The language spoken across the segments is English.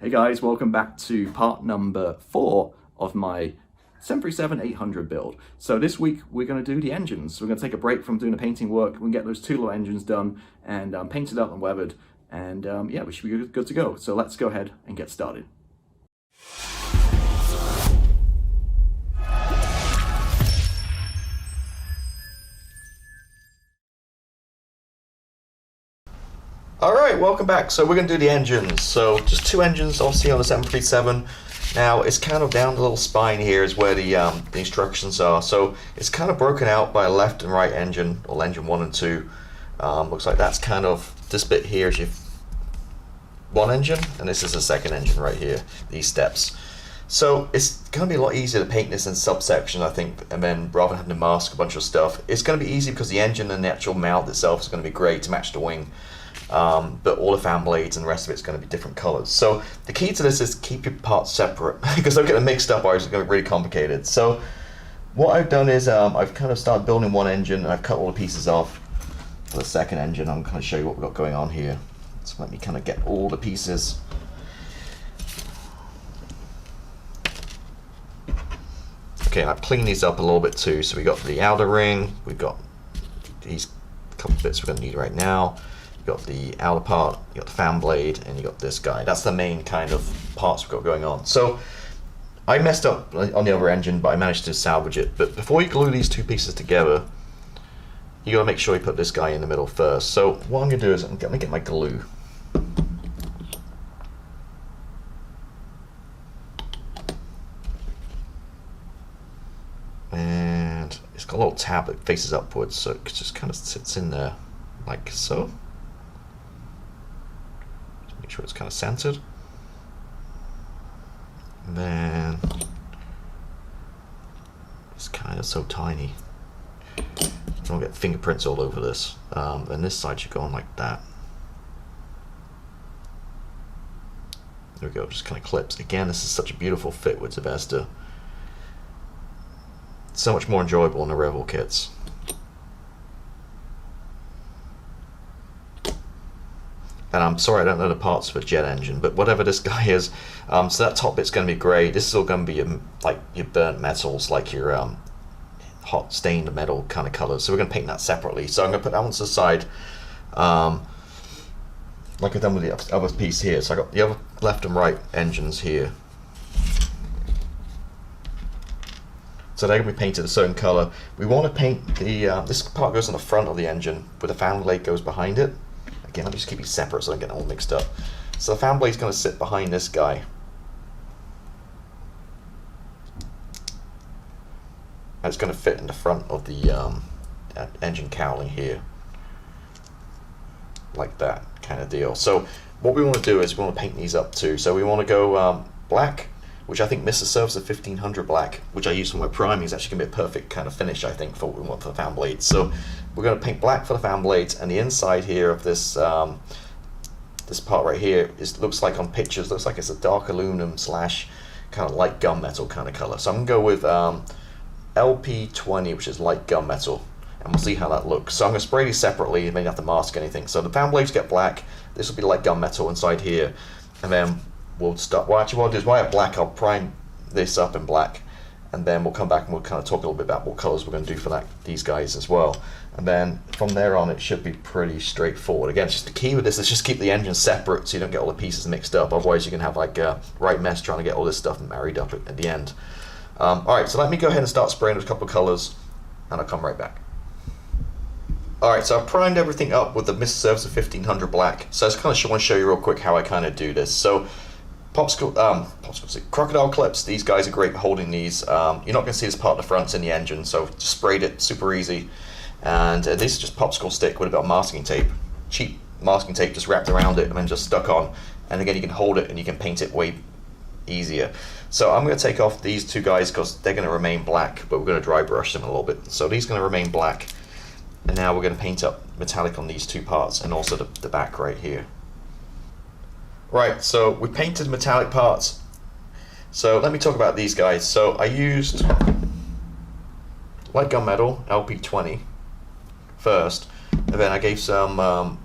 Hey guys, welcome back to part number 4 of my 737-800 build. So this week we're going to do the engines. We're going to take a break from doing the painting work. We can get those two little engines done and painted up and weathered, and yeah, we should be good to go. So let's go ahead and get started. All right, welcome back. So we're going to do the engines. So just two engines, obviously, on the 737. Now it's kind of down the little spine here is where the instructions are. So it's kind of broken out by a left and right engine, or engine 1 and 2. Looks like that's kind of, this bit here is your one engine, and this is the second engine right here, these steps. So it's going to be a lot easier to paint this in subsection, I think, and then rather than having to mask a bunch of stuff. It's going to be easy because the engine and the actual mount itself is going to be grey to match the wing. But all the fan blades and the rest of it's going to be different colors. So the key to this is keep your parts separate because they'll get mixed up or it's going to be really complicated. So what I've done is I've kind of started building one engine and I've cut all the pieces off for the second engine. I'm going to show you what we've got going on here. So let me kind of get all the pieces. Okay, I've cleaned these up a little bit too. So we got the outer ring, we've got these couple of bits we're going to need right now. You got the outer part, you got the fan blade, and you got this guy. That's the main kind of parts we've got going on. So I messed up on the other engine, but I managed to salvage it. But before you glue these two pieces together, you got to make sure you put this guy in the middle first. So what I'm going to do is I'm going to get my glue. And it's got a little tab that faces upwards, so it just kind of sits in there like so. Make sure it's kind of centered. And then it's kind of so tiny. Don't get fingerprints all over this. And this side should go on like that. There we go, just kind of clips. Again, this is such a beautiful fit with Zvezda. So much more enjoyable in the Revel kits. And I'm sorry I don't know the parts for a jet engine, but whatever this guy is, so that top bit's going to be grey. This is all going to be like your burnt metals, like your hot stained metal kind of colours. So we're going to paint that separately. So I'm going to put that one to the side, like I've done with the other piece here. So I got the other left and right engines here. So they're going to be painted a certain colour. We want to paint the, this part goes on the front of the engine, but the fan blade goes behind it. Again, let me just keep it separate so I don't get all mixed up. So the fan blade's going to sit behind this guy. And it's going to fit in the front of the engine cowling here. Like that kind of deal. So what we want to do is we want to paint these up too. So we want to go black, which I think Mr. Service of 1500 black, which I use for my priming, is actually going to be a perfect kind of finish, I think, for what we want for the fan blades. So we're going to paint black for the fan blades, and the inside here of this this part right here looks like on pictures, looks like it's a dark aluminum slash kind of light gunmetal kind of color. So I'm going to go with LP20, which is light gunmetal, and we'll see how that looks. So I'm going to spray these separately, you may not have to mask anything. So the fan blades get black, this will be light gunmetal inside here, and then we'll start, well actually what I'll do is while I have black, I'll prime this up in black, and then we'll come back and we'll kind of talk a little bit about what colors we're going to do for these guys as well. And then from there on it should be pretty straightforward. Again, just the key with this is just keep the engine separate so you don't get all the pieces mixed up, otherwise you can have like a right mess trying to get all this stuff married up at the end. Alright, so let me go ahead and start spraying with a couple of colors, and I'll come right back. Alright, so I've primed everything up with the Mr. Service of 1500 black, so I just kind of want to show you real quick how I kind of do this. So crocodile clips, these guys are great for holding these. You're not going to see this part of the front's in the engine, so just sprayed it, super easy. And this is just popsicle stick with a bit of masking tape, cheap masking tape just wrapped around it and then just stuck on. And again, you can hold it and you can paint it way easier. So I'm going to take off these two guys because they're going to remain black, but we're going to dry brush them a little bit. So these are going to remain black, and now we're going to paint up metallic on these two parts and also the back right here. Right, so we painted metallic parts. So let me talk about these guys. So I used light gunmetal, LP20 first, and then I gave some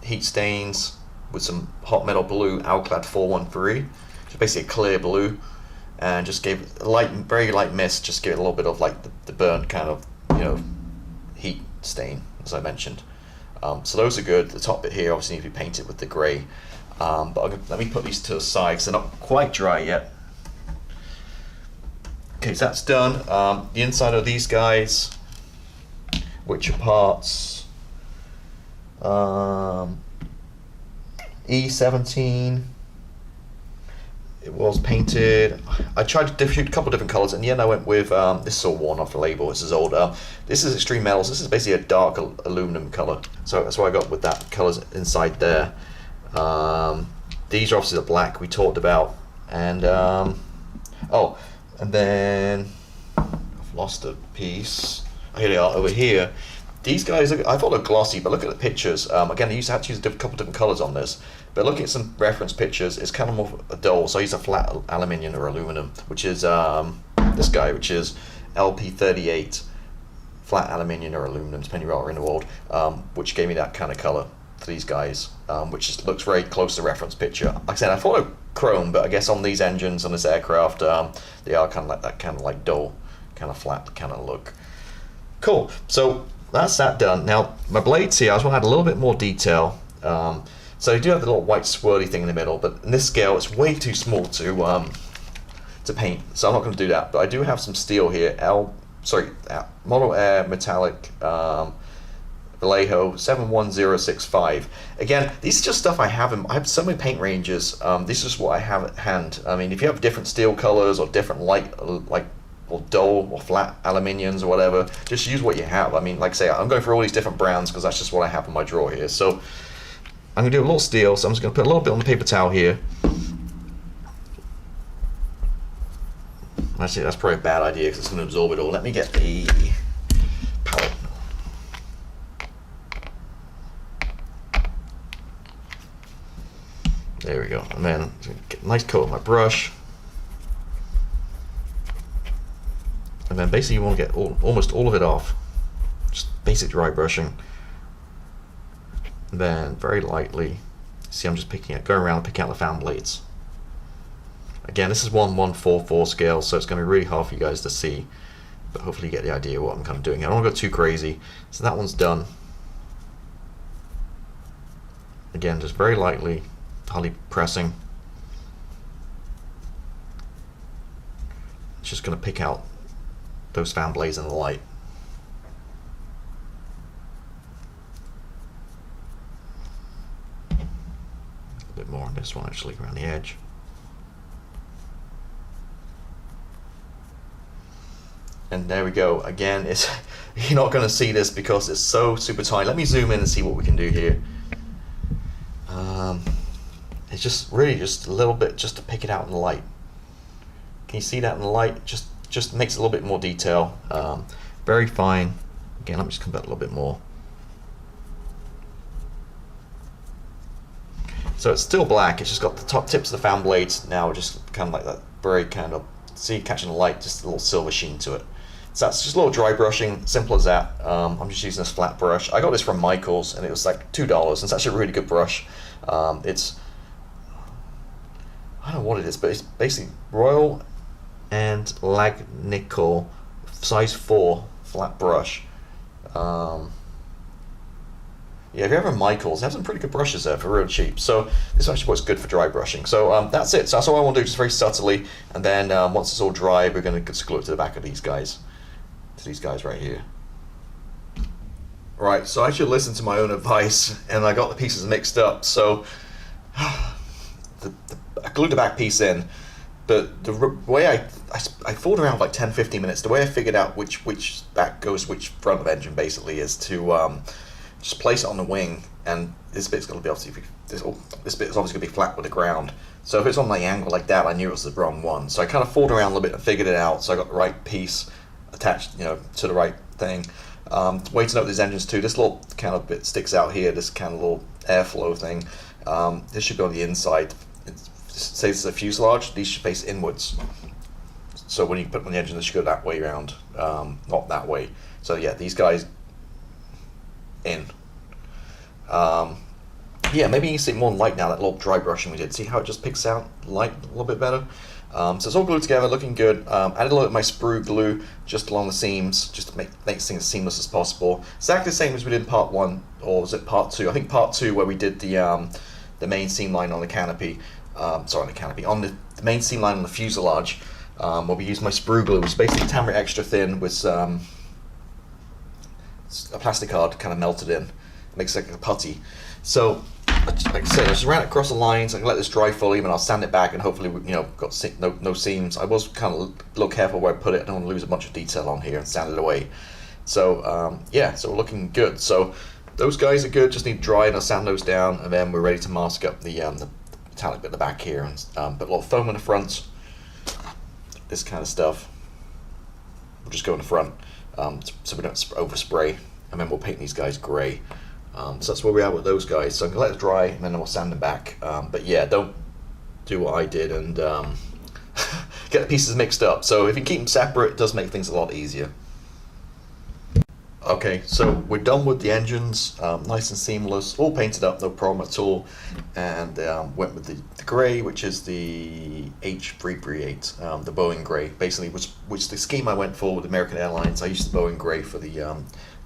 heat stains with some hot metal blue Alclad 413, just basically a clear blue, and just gave a light, very light mist, just give it a little bit of like the burnt kind of, you know, heat stain, as I mentioned. So those are good. The top bit here obviously needs to be painted with the grey. But let me put these to the side because they're not quite dry yet. Okay, so that's done. The inside of these guys, which are parts E17. It was painted. I tried to shoot a couple of different colors, and in the end I went with this is all worn off the label. This is old. This is Extreme Metals. This is basically a dark aluminum color, so that's what I got with that colors inside there. These are obviously the black we talked about, and oh, and then I've lost a piece. Here they are over here. These guys, I thought they're glossy, but look at the pictures. Again, I used to have to use a couple different colors on this. But looking at some reference pictures, it's kind of more a dull. So I use a flat aluminium or aluminum, which is this guy, which is LP38, flat aluminium or aluminum, depending where you're in the world, which gave me that kind of color for these guys, which just looks very close to the reference picture. Like I said, I thought chrome, but I guess on these engines, on this aircraft, they are kind of like that kind of like dull, kind of flat kind of look. Cool. So that's that done. Now my blades here, I just want to add a little bit more detail. So you do have the little white swirly thing in the middle, but in this scale it's way too small to paint, so I'm not going to do that. But I do have some steel here, Model Air Metallic Vallejo 71065. Again, these are just stuff I have. I have so many paint ranges. This is just what I have at hand. I mean, if you have different steel colors or different light, like or dull or flat aluminiums or whatever, just use what you have. I mean, like I say, I'm going for all these different brands because that's just what I have in my drawer here. So I'm going to do a little steel, so I'm just going to put a little bit on the paper towel here. Actually, that's probably a bad idea because it's going to absorb it all. Let me get the palette. There we go. And then get a nice coat of my brush. And then basically you want to get almost all of it off. Just basic dry brushing. Then very lightly, see, I'm just going around and picking out the fan blades. Again, this is 1144 scale, so it's going to be really hard for you guys to see, but hopefully you get the idea of what I'm kind of doing. I don't want to go too crazy. So that one's done. Again, just very lightly, hardly pressing. Just going to pick out those fan blades in the light. A bit more on this one actually, around the edge. And there we go. Again, it's you're not going to see this because it's so super tiny. Let me zoom in and see what we can do here. It's just really just a little bit just to pick it out in the light. Can you see that in the light? Just makes it a little bit more detail. Very fine. Again, let me just come back a little bit more. So it's still black. It's just got the top tips of the fan blades now, just kind of like that very kind of, see, catching the light, just a little silver sheen to it. So that's just a little dry brushing, simple as that. I'm just using this flat brush. I got this from Michael's and it was like $2. It's actually a really good brush. It's, I don't know what it is, but it's basically Royal and Lagnical size 4 flat brush. Yeah, if you have a Michael's, they have some pretty good brushes there for real cheap. So this actually what's good for dry brushing. So that's it. So that's all I want to do, just very subtly. And then once it's all dry, we're going to glue it to the back of these guys. To these guys right here. Right, so I should listen to my own advice, and I got the pieces mixed up. So I glued the back piece in, but the way I fooled around for like 10-15 minutes. The way I figured out which back goes which front of engine basically is to just place it on the wing, and this bit's going to be obviously this bit is obviously going to be flat with the ground. So if it's on the angle like that, I knew it was the wrong one. So I kind of fooled around a little bit and figured it out. So I got the right piece attached, to the right thing. Way to note these engines too. This little kind of bit sticks out here. This kind of little airflow thing. This should be on the inside. Say this is a fuselage. These should face inwards. So when you put them on the engine, they should go that way around, not that way. So yeah, these guys in. Yeah, maybe you can see it more in light now, that little dry brushing we did. See how it just picks out light a little bit better? So it's all glued together, looking good. Added a little bit of my sprue glue just along the seams, just to make things as seamless as possible. Exactly the same as we did in part 1, or was it part 2? I think part 2 where we did the main seam line on the canopy. Sorry, on the canopy, on the main seam line on the fuselage, where we used my sprue glue, which is basically tamaric extra thin with a plastic card kind of melted in. It makes it like a putty. So, like I said, I just ran it across the lines. I can let this dry fully, and I'll sand it back, and hopefully, got no seams. I was kind of a little careful where I put it. I don't want to lose a bunch of detail on here and sand it away. So, yeah, so we're looking good. So, those guys are good. Just need to dry, and I'll sand those down, and then we're ready to mask up the metallic bit at the back here, and put a little foam in the front. This kind of stuff. We'll just go in the front, so we don't overspray, and then we'll paint these guys grey. So that's where we are with those guys. So I'm gonna let it dry, and then we'll sand them back. But yeah, don't do what I did and get the pieces mixed up. So if you keep them separate, it does make things a lot easier. Okay, so we're done with the engines, nice and seamless, all painted up, no problem at all. And went with the grey, which is the H338, the Boeing grey, basically, which the scheme I went for with American Airlines. I used the Boeing grey for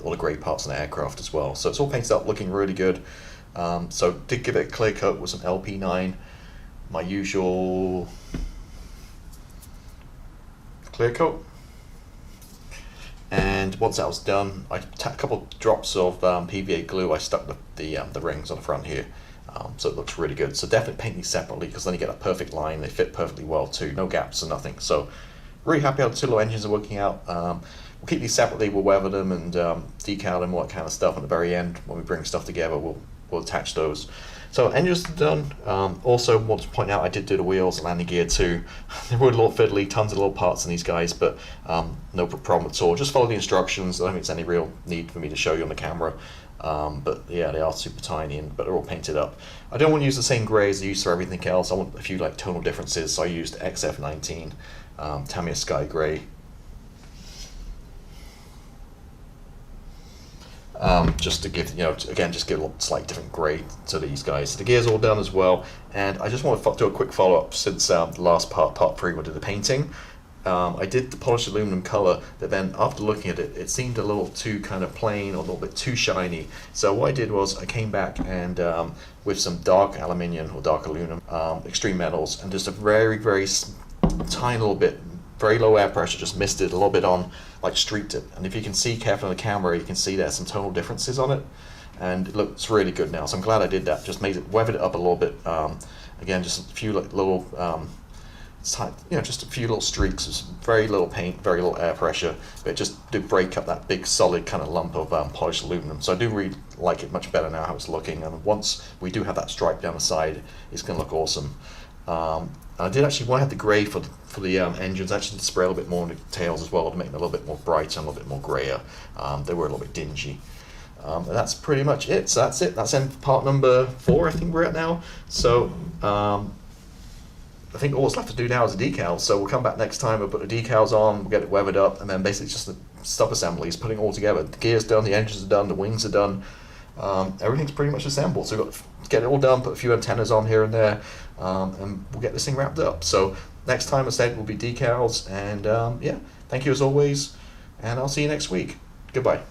all the grey parts on the aircraft as well. So it's all painted up, looking really good. So did give it a clear coat with some LP9, my usual clear coat. And once that was done, I took a couple drops of PVA glue. I stuck the rings on the front here, so it looks really good. So definitely paint these separately, because then you get a perfect line. They fit perfectly well too, no gaps or nothing. So really happy how the two little engines are working out. We'll keep these separately. We'll weather them and decal them, all that kind of stuff. At the very end, when we bring stuff together, we'll attach those. So engines are done. Also want to point out, I did do the wheels, the landing gear too. They were a little fiddly, tons of little parts in these guys, but no problem at all. Just follow the instructions. I don't think there's any real need for me to show you on the camera. But yeah, they are super tiny, but they're all painted up. I don't want to use the same grey as I use for everything else. I want a few like tonal differences, so I used XF19, Tamiya Sky Grey. Just to give, again, just give a slightly different grade to these guys. So the gear's all done as well, and I just want to do a quick follow-up since the last part 3, we did the painting. I did the polished aluminum color, but then after looking at it, it seemed a little too kind of plain or a little bit too shiny. So what I did was I came back and with some dark aluminium or dark aluminum, extreme metals, and just a very, very tiny little bit, very low air pressure, just misted a little bit on, like streaked it. And if you can see carefully on the camera, you can see there's some tonal differences on it, and it looks really good now. So I'm glad I did that. Just made it, weathered it up a little bit. Again, just a few little, just a few little streaks. It's very little paint, very little air pressure, but it just did break up that big solid kind of lump of polished aluminum. So I do really like it much better now how it's looking. And once we do have that stripe down the side, it's going to look awesome. I did actually, when I had the grey for the engines, I actually did spray a little bit more on the tails as well to make them a little bit more brighter and a little bit more greyer. They were a little bit dingy. And that's pretty much it. So that's it. That's end part number 4, I think we're at now. So I think all that's left to do now is the decals. So we'll come back next time, we'll put the decals on, we'll get it weathered up, and then basically just the sub assemblies, putting it all together. The gear's done, the engines are done, the wings are done. Everything's pretty much assembled. So we've got to get it all done, put a few antennas on here and there, and we'll get this thing wrapped up. So next time, I said, will be decals. And yeah, thank you as always, and I'll see you next week. Goodbye.